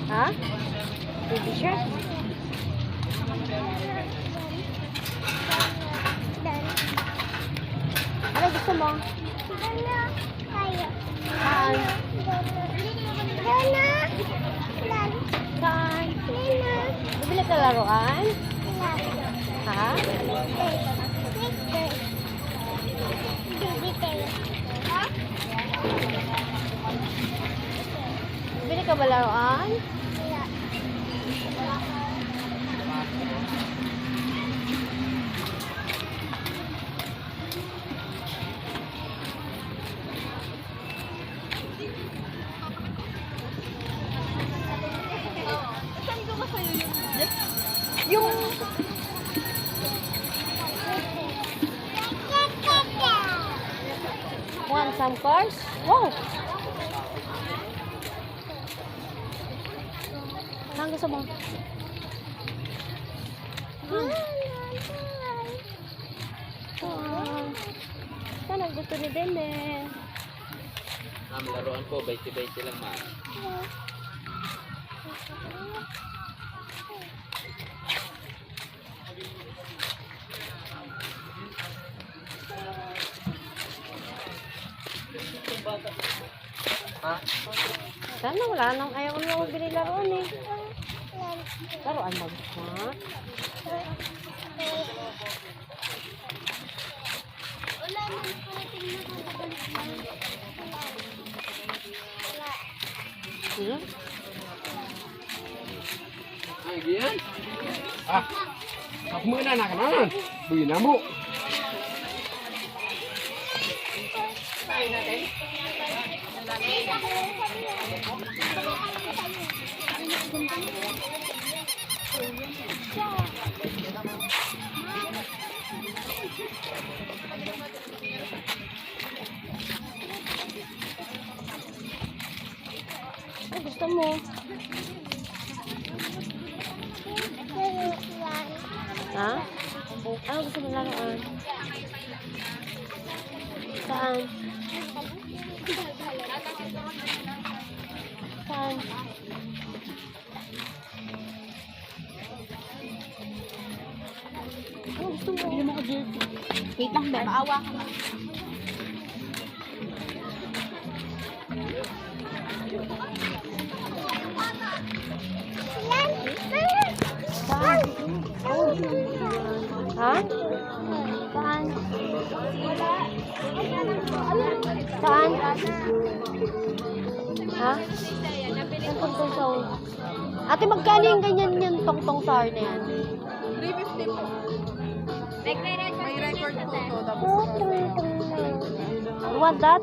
Ha? Baby shark? Ano gusto mo? Saan? Saan? Bibili ka laruan? Ha? Bibili ka ba laruan? Yung want some cars? Wow! Saan gusto mo? Saan ang gusto ni Dene? Laruan po, 20-20 lang ma. Ha? Sana wala nang ayaw ko nang binilaruan eh. Laruan mo ha? Hmm? Ay, gian. Ako muna na kanan. Buwi na mo. Ay, gusto mo? Ha? Ano gusto mo laruan? Saan? Saan? Ano gusto mo? Hindi mo ko dirty. Wait lang ba? Maawa ka na. Saan? Ha? Saan? Saan? Ha? Ang tongtong sound. Ate, magkano yung ganyan yung tongtong sound na yan? 350 po. May record po to. You want that?